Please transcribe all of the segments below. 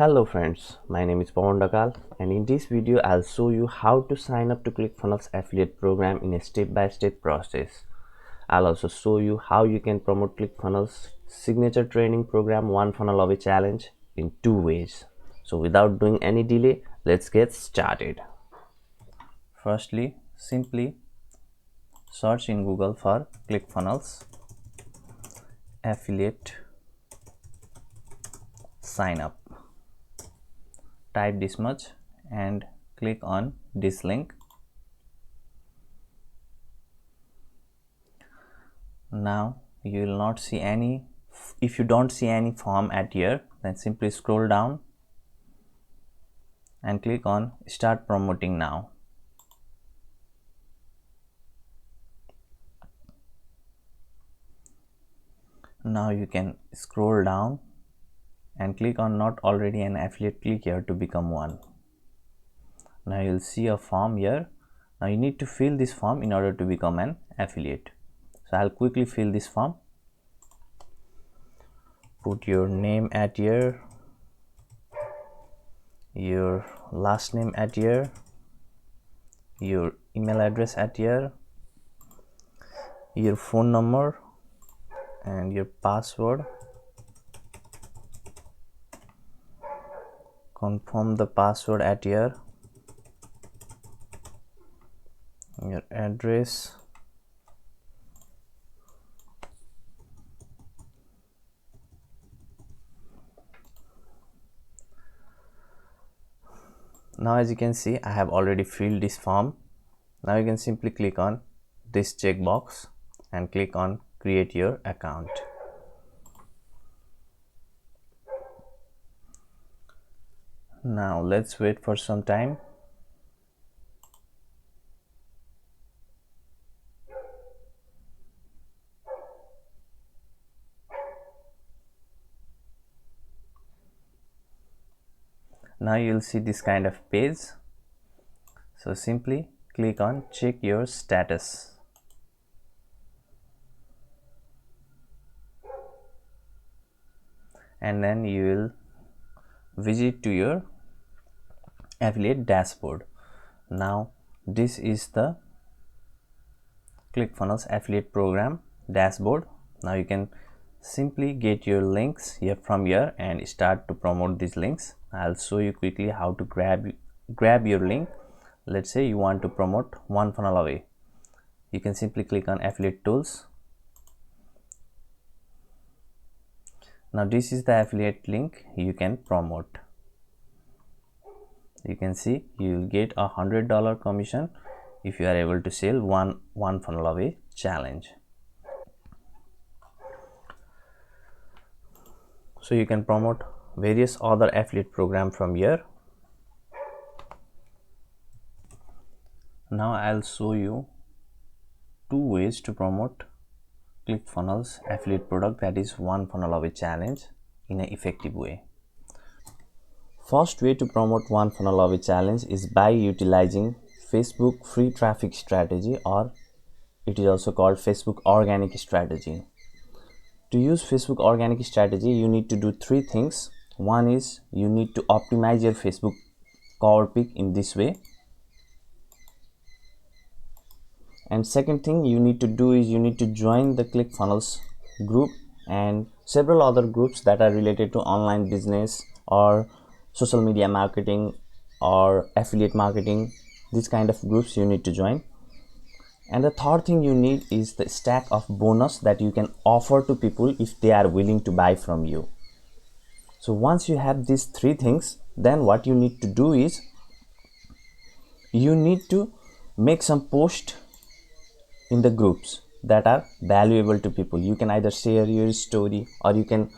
Hello friends, my name is Pawan Dakal, and in this video I'll show you how to sign up to Clickfunnels affiliate program in a step-by-step process. I'll also show you how you can promote Clickfunnels signature training program one funnel away challenge in two ways. So without doing any delay, let's get started. Firstly, simply search in Google for Clickfunnels affiliate sign up. Type this much and click on this link. Now you will not see any. If you don't see any form at here, then simply scroll down and click on start promoting now. Now you can scroll down and click on not already an affiliate, click here to become one. Now you'll see a form here. Now you need to fill this form in order to become an affiliate. So I'll quickly fill this form. Put your name at here, your last name at here, your email address at here, your phone number and your password. Confirm the password at here, your address, now as you can see I have already filled this form. Now you can simply click on this checkbox and click on create your account. Now let's wait for some time. Now you'll see this kind of page. So simply click on check your status. And then you will visit to your affiliate dashboard. Now this is the Clickfunnels affiliate program dashboard. Now you can simply get your links here from here and start to promote these links. I'll show you quickly how to grab your link. Let's say you want to promote one funnel away. You can simply click on affiliate tools. Now this is the affiliate link you can promote. You can see you will get $100 commission if you are able to sell one funnel away challenge. So you can promote various other affiliate program from here. Now I'll show you two ways to promote Clickfunnels affiliate product, that is one funnel away challenge, in an effective way. First way to promote one funnel away challenge is by utilizing Facebook free traffic strategy, or it is also called Facebook organic strategy. To use Facebook organic strategy, you need to do three things. One is you need to optimize your Facebook cover pick in this way. And second thing you need to do is you need to join the Clickfunnels group and several other groups that are related to online business or social media marketing or affiliate marketing. These kind of groups you need to join. And the third thing you need is the stack of bonus that you can offer to people if they are willing to buy from you. So once you have these three things, then what you need to do is you need to make some post in the groups that are valuable to people. You can either share your story or you can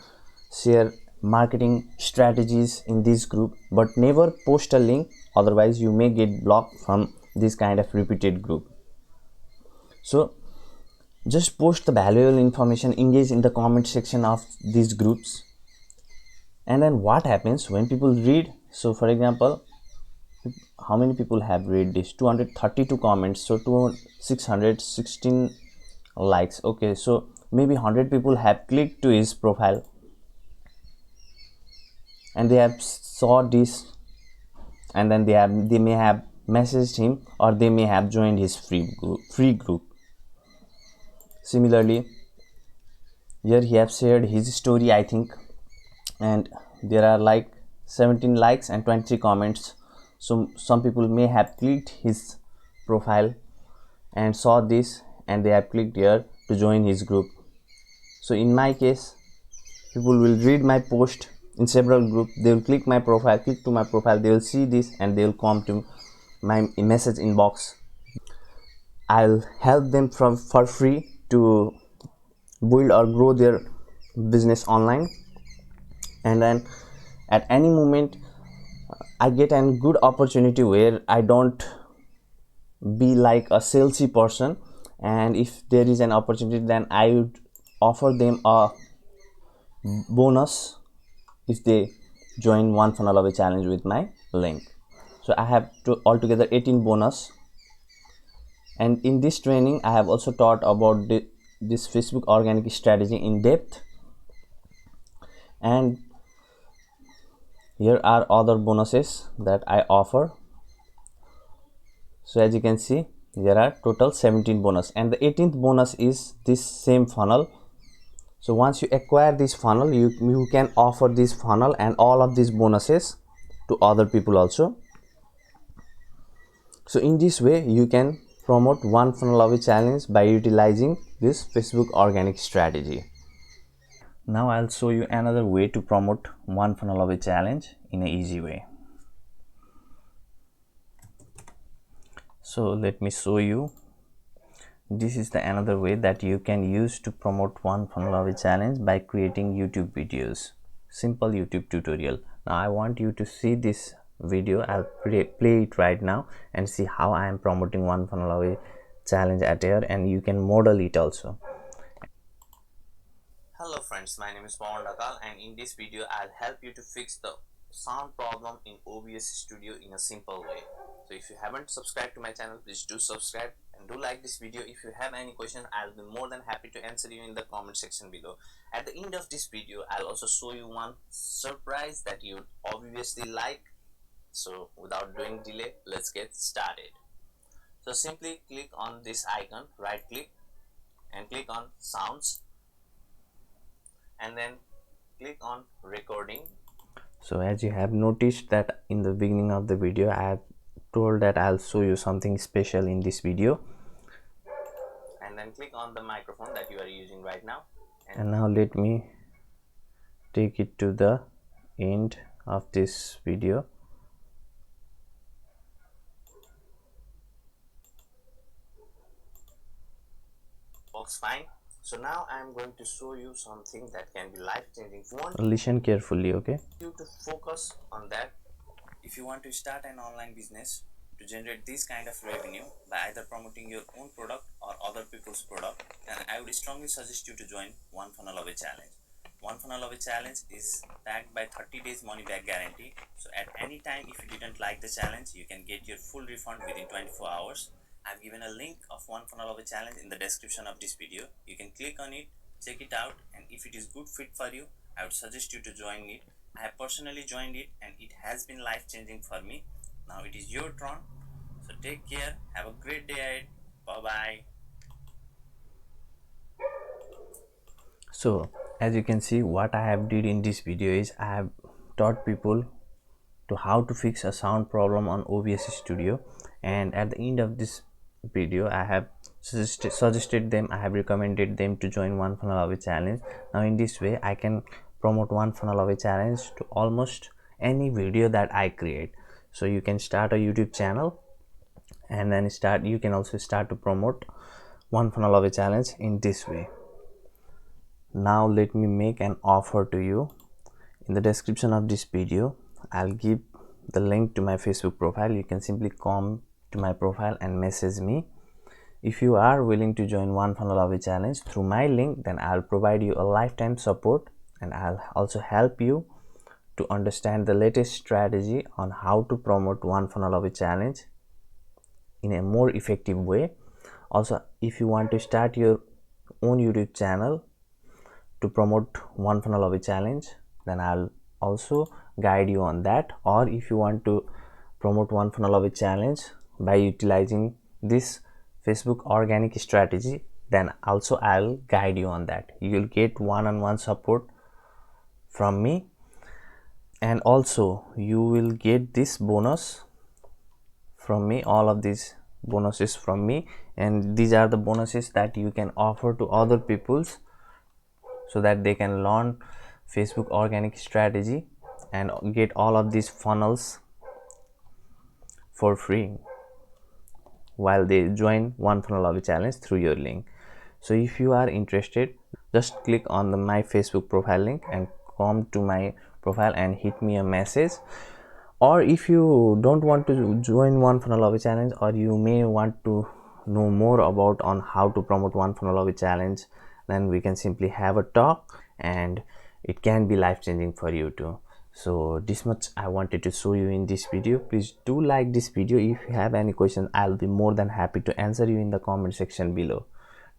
share marketing strategies in this group, but never post a link, otherwise you may get blocked from this kind of repeated group. So just post the valuable information, engage in the comment section of these groups, and then what happens when people read? So for example, how many people have read this? 232 comments, so 616 likes. Okay, so maybe 100 people have clicked to his profile and they have saw this, and then they may have messaged him, or they may have joined his free group. Similarly, here he have shared his story, I think, and there are like 17 likes and 23 comments. So some people may have clicked his profile and saw this, and they have clicked here to join his group. So in my case, people will read my post in several groups, they will click to my profile, they will see this, and they will come to my message inbox. I'll help them for free to build or grow their business online. And then at any moment I get a good opportunity where I don't be like a salesy person, and if there is an opportunity, then I would offer them a bonus if they join one funnel away challenge with my link. So I have altogether 18 bonus. And in this training I have also taught about this Facebook organic strategy in depth, and here are other bonuses that I offer. So as you can see, there are total 17 bonus, and the 18th bonus is this same funnel. So once you acquire this funnel, you can offer this funnel and all of these bonuses to other people also. So in this way you can promote one funnel away challenge by utilizing this Facebook organic strategy. Now I'll show you another way to promote one funnel away challenge in an easy way. So let me show you. This is the another way that you can use to promote one funnel away challenge by creating YouTube videos. Simple YouTube tutorial. Now I want you to see this video. I'll play it right now and see how I am promoting one funnel away challenge at here, and you can model it also. Hello friends, my name is Pawan, and in this video I'll help you to fix the sound problem in OBS Studio in a simple way. So if you haven't subscribed to my channel, please do subscribe and do like this video. If you have any question, I'll be more than happy to answer you in the comment section below. At the end of this video, I'll also show you one surprise that you would obviously like. So without doing delay, let's get started. So simply click on this icon, right click and click on sounds, and then click on recording. So as you have noticed that in the beginning of the video I have told that I'll show you something special in this video, and then click on the microphone that you are using right now. And now let me take it to the end of this video. Works fine. So now I am going to show you something that can be life-changing. Listen carefully, okay? You to focus on that. If you want to start an online business to generate this kind of revenue by either promoting your own product or other people's product, then I would strongly suggest you to join One Funnel Away Challenge. One Funnel Away Challenge is backed by 30 days money back guarantee. So at any time if you didn't like the challenge, you can get your full refund within 24 hours. I've given a link of One Funnel Away Challenge in the description of this video. You can click on it, check it out, and if it is good fit for you, I would suggest you to join it. I have personally joined it and it has been life-changing for me. Now it is your turn. So take care, have a great day ahead. Bye-bye. So as you can see, what I have did in this video is I have taught people to how to fix a sound problem on OBS Studio, and at the end of this video I have suggested them, I have recommended them to join One Funnel Away Challenge. Now in this way I can promote One Funnel Away Challenge to almost any video that I create. So you can start a YouTube channel and then you can also start to promote One Funnel Away Challenge in this way. Now let me make an offer to you. In the description of this video I'll give the link to my Facebook profile. You can simply come to my profile and message me. If you are willing to join One Funnel Away Challenge through my link, then I'll provide you a lifetime support, and I'll also help you to understand the latest strategy on how to promote One Funnel Away Challenge in a more effective way. Also, if you want to start your own YouTube channel to promote One Funnel Away Challenge, then I'll also guide you on that. Or if you want to promote one funnel of a challenge by utilizing this Facebook organic strategy, then also I'll guide you on that. You'll get one-on-one support from me, and also you will get this bonus from me, all of these bonuses from me, and these are the bonuses that you can offer to other peoples so that they can learn Facebook organic strategy and get all of these funnels for free while they join one funnel of a challenge through your link. So if you are interested, just click on my Facebook profile link and come to my profile and hit me a message. Or if you don't want to join one funnel of a challenge, or you may want to know more about on how to promote one funnel of a challenge, then we can simply have a talk and it can be life changing for you too. So this much I wanted to show you in this video. Please do like this video. If you have any questions, I'll be more than happy to answer you in the comment section below.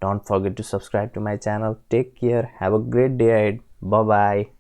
Don't forget to subscribe to my channel. Take care. Have a great day ahead. Bye bye.